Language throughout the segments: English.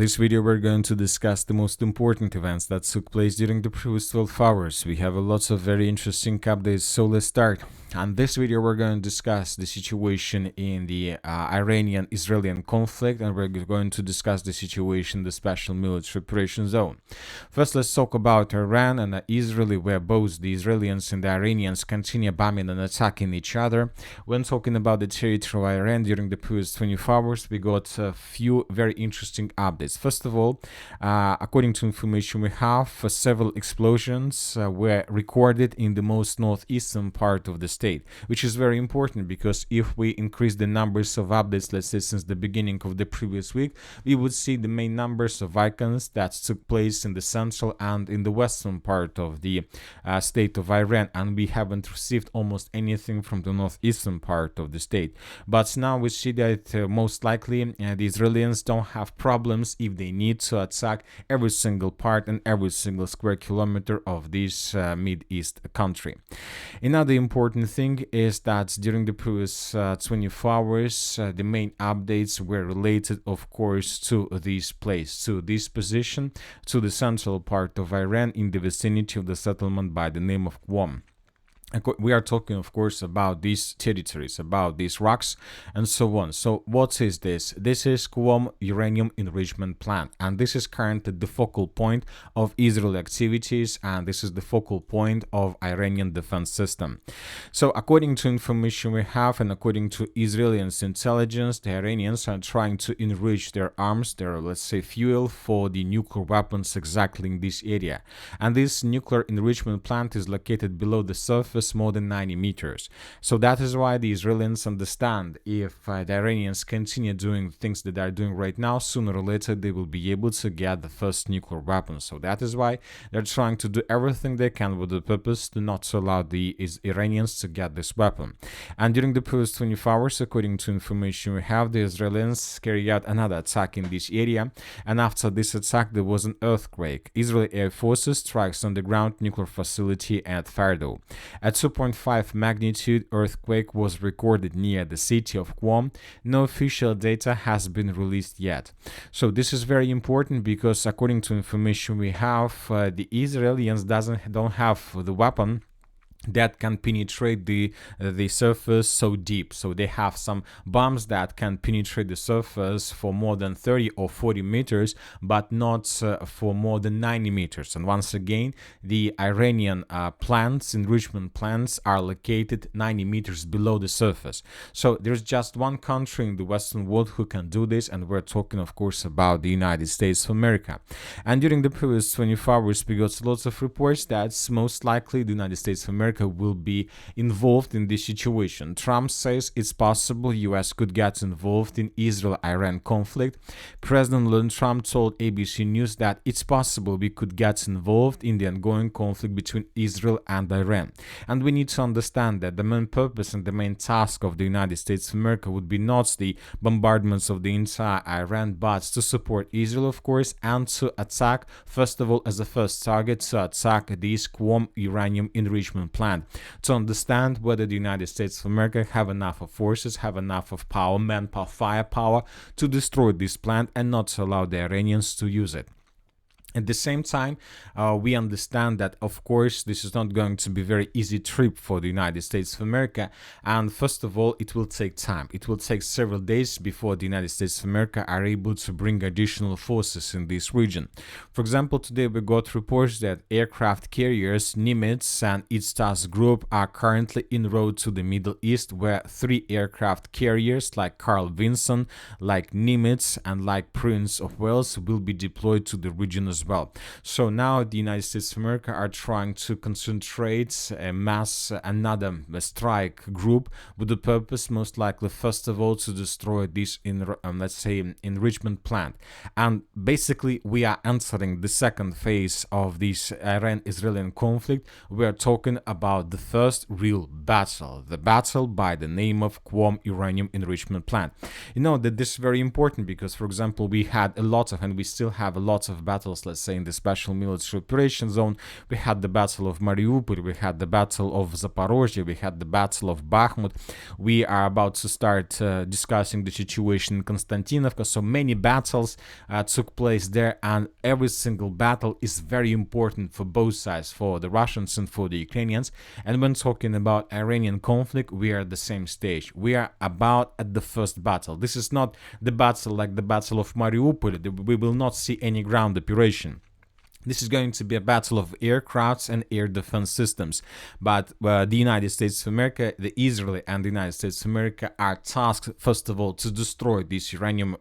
This video we're going to discuss the most important events that took place during the previous 12 hours. We have lots of very interesting updates, so let's start. On this video we're going to discuss the situation in the Iranian-Israeli conflict, and we're going to discuss the situation in the special military operation zone. First, let's talk about Iran and Israel, where both the Israelis and the Iranians continue bombing and attacking each other. When talking about the territory of Iran during the previous 24 hours, we got a few very interesting updates. First of all, according to information we have, several explosions were recorded in the most northeastern part of the state, which is very important because if we increase the numbers of updates, let's say since the beginning of the previous week, we would see the main numbers of icons that took place in the central and in the western part of the state of Iran, and we haven't received almost anything from the northeastern part of the state. But now we see that most likely the Israelis don't have problems if they need to attack every single part and every single square kilometer of this Mid-East country. Another important thing is that during the previous 24 hours, the main updates were related, of course, to this place, to this position, to the central part of Iran in the vicinity of the settlement by the name of Qom. We are talking, of course, about these territories, about these rocks, and so on. So what is this? This is Qom uranium enrichment plant, and this is currently the focal point of Israeli activities, and this is the focal point of Iranian defense system. So according to information we have, and according to Israeli intelligence, the Iranians are trying to enrich their arms, their, let's say, fuel for the nuclear weapons exactly in this area. And this nuclear enrichment plant is located below the surface more than 90 meters. So that is why the Israelis understand if the Iranians continue doing things that they're doing right now, sooner or later they will be able to get the first nuclear weapons. So that is why they're trying to do everything they can with the purpose to not allow the Iranians to get this weapon. And during the previous 24 hours, according to information we have, the Israelis carried out another attack in this area, and after this attack there was an earthquake. Israeli Air Forces strikes on the ground nuclear facility at Fordow. A 2.5 magnitude earthquake was recorded near the city of Qom. No official data has been released yet. So this is very important because according to information we have, the Israelis don't have the weapon that can penetrate the surface so deep. So they have some bombs that can penetrate the surface for more than 30 or 40 meters, but not for more than 90 meters. And once again, the Iranian plants, enrichment plants, are located 90 meters below the surface. So there's just one country in the Western world who can do this, and we're talking, of course, about the United States of America. And during the previous 24 hours, we got lots of reports that most likely the United States of America will be involved in this situation. Trump says it's possible US could get involved in Israel-Iran conflict. President Donald Trump told ABC News that it's possible we could get involved in the ongoing conflict between Israel and Iran. And we need to understand that the main purpose and the main task of the United States of America would be not the bombardments of the entire Iran, but to support Israel, of course, and to attack, first of all, as a first target, to attack this Qom uranium enrichment plant, to understand whether the United States of America have enough of forces, have enough of power, manpower, firepower to destroy this plant and not to allow the Iranians to use it. At the same time, we understand that, of course, this is not going to be a very easy trip for the United States of America. And first of all, it will take time. It will take several days before the United States of America are able to bring additional forces in this region. For example, today we got reports that aircraft carriers Nimitz and its task group are currently en route to the Middle East, where 3 aircraft carriers like Carl Vinson, like Nimitz, and like Prince of Wales will be deployed to the region as well. So now the United States of America are trying to concentrate another strike group with the purpose, most likely, first of all, to destroy this let's say enrichment plant. And basically we are entering the second phase of this Iran-Israeli conflict. We are talking about the first real battle, the battle by the name of Qom uranium enrichment plant. You know that this is very important because, for example, we had a lot of, and we still have a lot of battles let's say, in the special military operation zone. We had the Battle of Mariupol, we had the Battle of Zaporozhye, we had the Battle of Bakhmut. We are about to start discussing the situation in Konstantinovka. So many battles took place there, and every single battle is very important for both sides, for the Russians and for the Ukrainians. And when talking about Iranian conflict, we are at the same stage. We are about at the first battle. This is not the battle like the Battle of Mariupol. We will not see any ground operation. This is going to be a battle of aircrafts and air defense systems. But the United States of America, the Israel and the United States of America are tasked, first of all, to destroy this uranium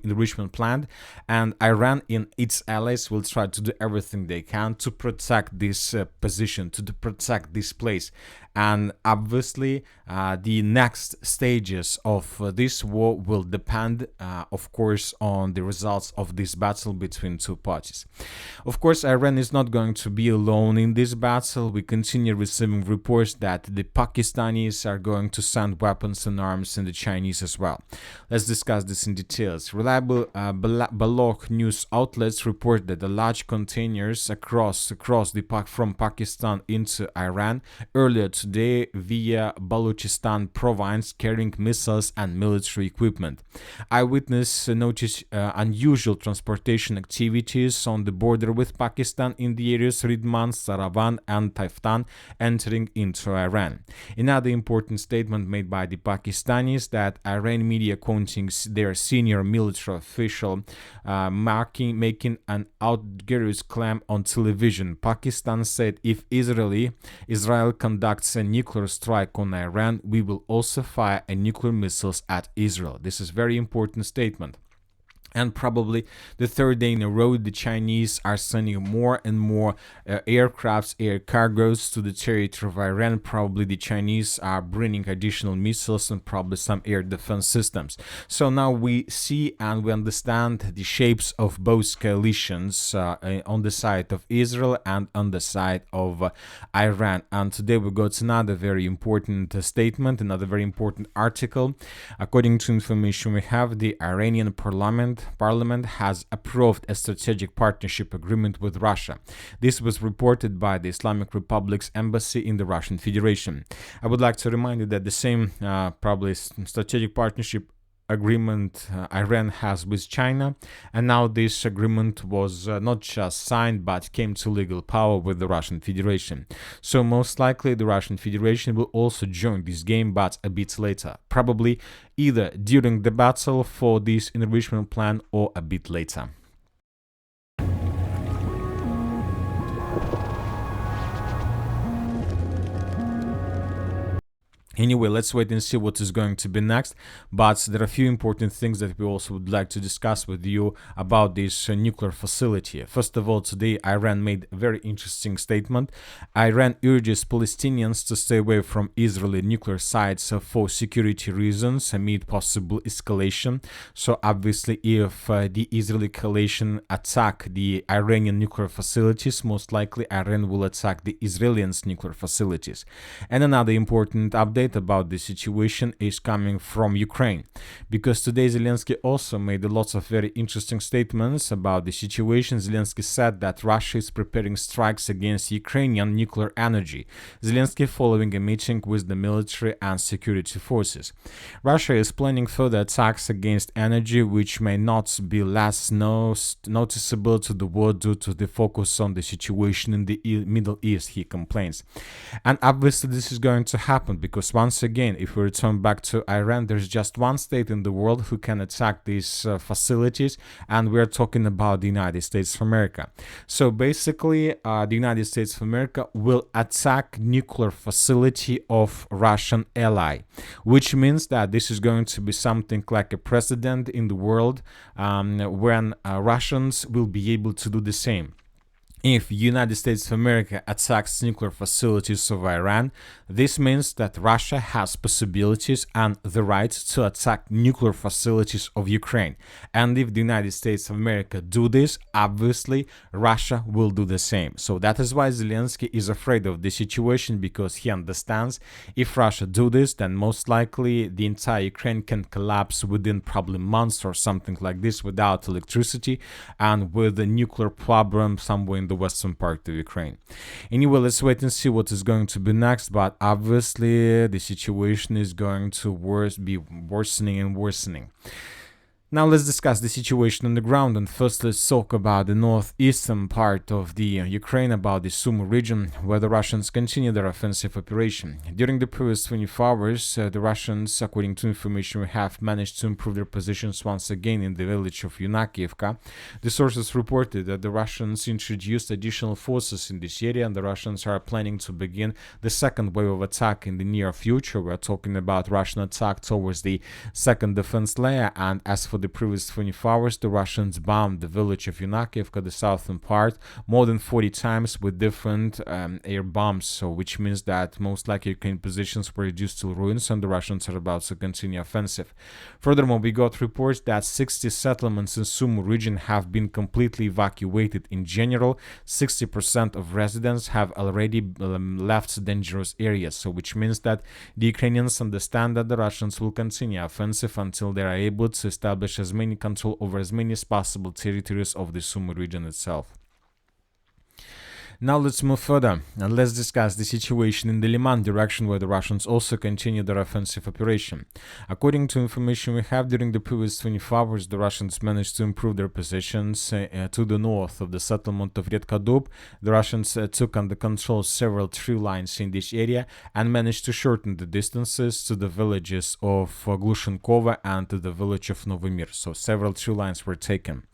enrichment plant. And Iran and its allies will try to do everything they can to protect this position, to protect this place. And obviously, the next stages of this war will depend, of course, on the results of this battle between two parties. Of course, Iran is not going to be alone in this battle. We continue receiving reports that the Pakistanis are going to send weapons and arms, and the Chinese as well. Let's discuss this in details. Reliable Balogh news outlets report that the large containers from Pakistan into Iran earlier today via Balochistan province carrying missiles and military equipment. Eyewitness noticed unusual transportation activities on the border with Pakistan in the areas Ridman, Saravan and Taiftan entering into Iran. Another important statement made by the Pakistanis that Iran media quoting their senior military official making an outrageous claim on television. Pakistan said if Israel conducts a nuclear strike on Iran, we will also fire nuclear missiles at Israel. This is a very important statement. And probably the third day in a row, the Chinese are sending more and more aircrafts, air cargoes to the territory of Iran. Probably the Chinese are bringing additional missiles and probably some air defense systems. So now we see and we understand the shapes of both coalitions on the side of Israel and on the side of Iran. And today we got another very important statement, another very important article. According to information we have, the Iranian parliament has approved a strategic partnership agreement with Russia. This was reported by the Islamic Republic's embassy in the Russian Federation. I would like to remind you that the same probably strategic partnership agreement Iran has with China, and now this agreement was not just signed but came to legal power with the Russian Federation. So most likely the Russian Federation will also join this game, but a bit later, probably either during the battle for this enrichment plan or a bit later. Anyway, let's wait and see what is going to be next. But there are a few important things that we also would like to discuss with you about this nuclear facility. First of all, today Iran made a very interesting statement. Iran urges Palestinians to stay away from Israeli nuclear sites for security reasons amid possible escalation. So obviously, if the Israeli coalition attack the Iranian nuclear facilities, most likely Iran will attack the Israelis' nuclear facilities. And another important update about the situation is coming from Ukraine, because today Zelensky also made lots of very interesting statements about the situation. Zelensky said that Russia is preparing strikes against Ukrainian nuclear energy. Zelensky following a meeting with the military and security forces. Russia is planning further attacks against energy, which may not be less noticeable to the world due to the focus on the situation in the Middle East, he complains. And obviously this is going to happen because once again, if we return back to Iran, there's just one state in the world who can attack these facilities, and we're talking about the United States of America. So basically, the United States of America will attack nuclear facility of Russian ally, which means that this is going to be something like a precedent in the world when Russians will be able to do the same. If United States of America attacks nuclear facilities of Iran, this means that Russia has possibilities and the right to attack nuclear facilities of Ukraine. And if the United States of America do this, obviously Russia will do the same. So that is why Zelensky is afraid of the situation, because he understands if Russia do this, then most likely the entire Ukraine can collapse within probably months or something like this, without electricity and with a nuclear problem somewhere in the western part of Ukraine. Anyway, let's wait and see what is going to be next, but obviously the situation is going to be worsening and worsening. Now let's discuss the situation on the ground, and first let's talk about the northeastern part of the Ukraine, about the Sumy region, where the Russians continue their offensive operation. During the previous 24 hours, the Russians, according to information we have, managed to improve their positions once again in the village of Yunakiivka. The sources reported that the Russians introduced additional forces in this area, and the Russians are planning to begin the second wave of attack in the near future. We're talking about Russian attack towards the second defense layer, and as for the previous 24 hours, the Russians bombed the village of Yunakiivka, the southern part, more than 40 times with different air bombs, so which means that most likely Ukrainian positions were reduced to ruins and the Russians are about to continue offensive. Furthermore, we got reports that 60 settlements in Sumy region have been completely evacuated. In general, 60% of residents have already left dangerous areas, so which means that the Ukrainians understand that the Russians will continue offensive until they are able to establish as many control over as many as possible territories of the Sumy region itself. Now let's move further and let's discuss the situation in the Liman direction, where the Russians also continue their offensive operation. According to information we have, during the previous 24 hours, the Russians managed to improve their positions to the north of the settlement of Redkadub. The Russians took under control several tree lines in this area and managed to shorten the distances to the villages of Glushenkova and to the village of Novomir. So several tree lines were taken.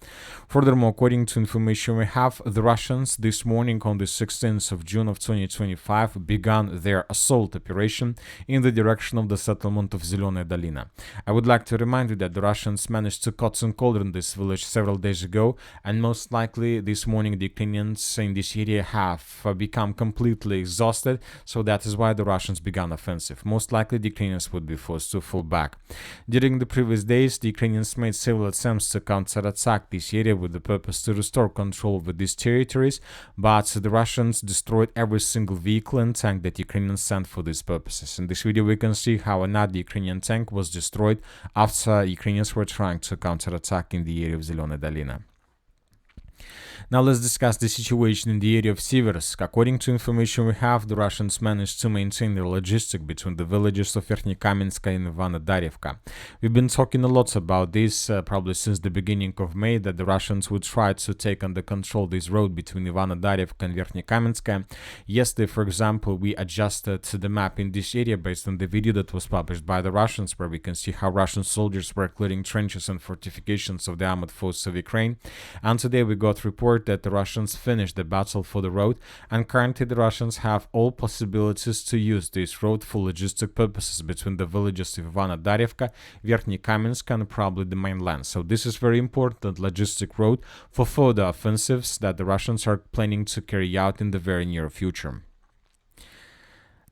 Furthermore, according to information we have, the Russians this morning on the 16th of June of 2025 began their assault operation in the direction of the settlement of Zelonaya Dolina. I would like to remind you that the Russians managed to cut and cauldron this village several days ago, and most likely this morning the Ukrainians in this area have become completely exhausted, so that is why the Russians began offensive. Most likely the Ukrainians would be forced to fall back. During the previous days, the Ukrainians made several attempts to counterattack this area with the purpose to restore control over these territories, but the Russians destroyed every single vehicle and tank that Ukrainians sent for these purposes. In this video we can see how another Ukrainian tank was destroyed after Ukrainians were trying to counterattack in the area of Zelonaya Dolina. Now let's discuss the situation in the area of Siversk. According to information we have, the Russians managed to maintain their logistic between the villages of Verkhnykamenska and Ivanodarivka. We've been talking a lot about this probably since the beginning of May, that the Russians would try to take under control this road between Ivanodarivka and Verkhnykamenska. Yesterday, for example, we adjusted the map in this area based on the video that was published by the Russians, where we can see how Russian soldiers were clearing trenches and fortifications of the armored forces of Ukraine. And today we got report that the Russians finished the battle for the road, and currently the Russians have all possibilities to use this road for logistic purposes between the villages of Ivanodarivka, Verkhnykamenska, and probably the mainland. So this is very important logistic road for further offensives that the Russians are planning to carry out in the very near future.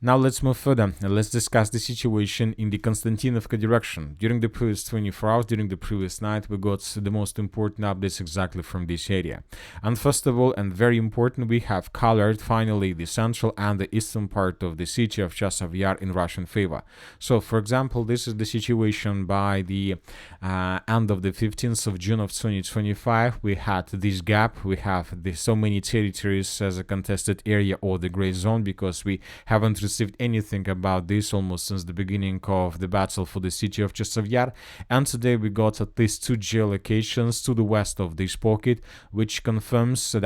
Now let's move further and let's discuss the situation in the Konstantinovka direction. During the previous 24 hours, during the previous night, we got the most important updates exactly from this area. And first of all, and very important, we have colored finally the central and the eastern part of the city of Chasiv Yar in Russian favor. So, for example, this is the situation by the end of the 15th of June of 2025. We had this gap. We have so many territories as a contested area or the gray zone, because we haven't received anything about this almost since the beginning of the battle for the city of Chasiv Yar. And today we got at least 2 geolocations to the west of this pocket, which confirms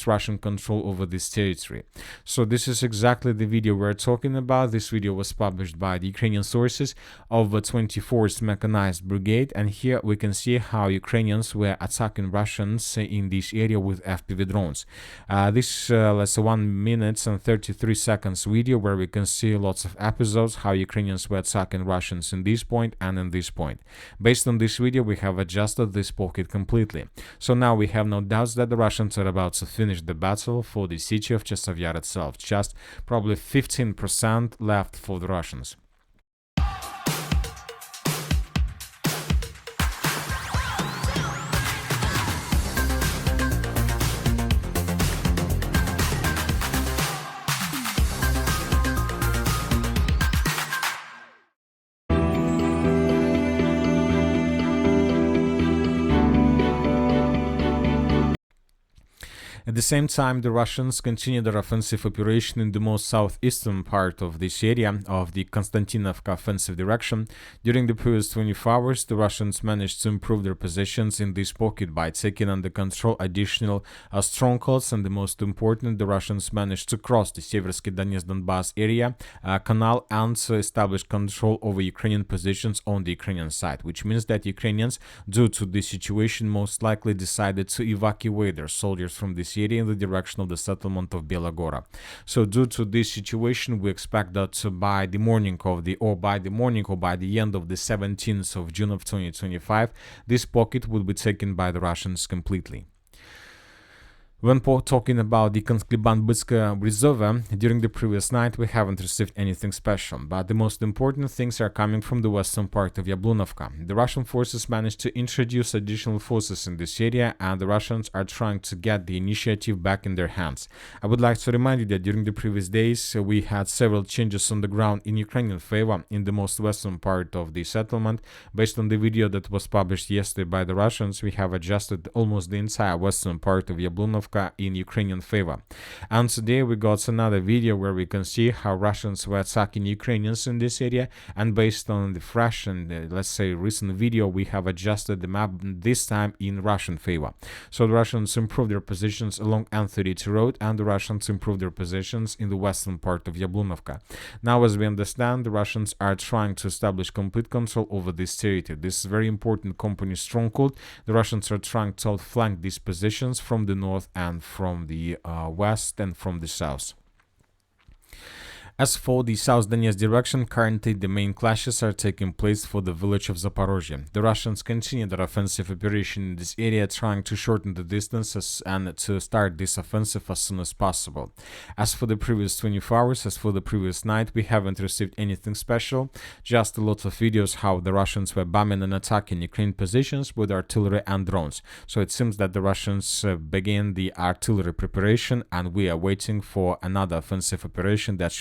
Russian control over this territory. So this is exactly the video we're talking about. This video was published by the Ukrainian sources of the 24th Mechanized Brigade, and here we can see how Ukrainians were attacking Russians in this area with FPV drones. This is 1 minute and 33 seconds video where where we can see lots of episodes how Ukrainians were attacking Russians in this point and in this point. Based on this video, we have adjusted this pocket completely. So now we have no doubts that the Russians are about to finish the battle for the city of Chasiv Yar itself. Just probably 15% left for the Russians. At the same time, the Russians continue their offensive operation in the most southeastern part of this area of the Konstantinovka offensive direction. During the previous 24 hours, the Russians managed to improve their positions in this pocket by taking under control additional strongholds, and the most important, the Russians managed to cross the Seversky Donetsk-Donbass area canal and to establish control over Ukrainian positions on the Ukrainian side, which means that Ukrainians, due to this situation, most likely decided to evacuate their soldiers from this area in the direction of the settlement of Belagora. So due to this situation, we expect that by the end of the 17th of June of 2025, this pocket will be taken by the Russians completely. When talking about the Konskliban-Bytska reserve, during the previous night we haven't received anything special, but the most important things are coming from the western part of Yablunovka. The Russian forces managed to introduce additional forces in this area, and the Russians are trying to get the initiative back in their hands. I would like to remind you that during the previous days we had several changes on the ground in Ukrainian favor in the most western part of the settlement. Based on the video that was published yesterday by the Russians, we have adjusted almost the entire western part of Yablunovka in Ukrainian favor. And today we got another video where we can see how Russians were attacking Ukrainians in this area, and based on the fresh and let's say recent video, we have adjusted the map this time in Russian favor. So the Russians improved their positions along N32 road, and the Russians improved their positions in the western part of Yablunovka. Now, as we understand, the Russians are trying to establish complete control over this territory. This is very important company stronghold. The Russians are trying to outflank these positions from the north and from the west and from the south. As for the South Donetsk direction, currently the main clashes are taking place for the village of Zaporozhye. The Russians continue their offensive operation in this area, trying to shorten the distances and to start this offensive as soon as possible. As for the previous 24 hours, as for the previous night, we haven't received anything special, just a lot of videos how the Russians were bombing and attacking Ukrainian positions with artillery and drones. So it seems that the Russians began the artillery preparation, and we are waiting for another offensive operation that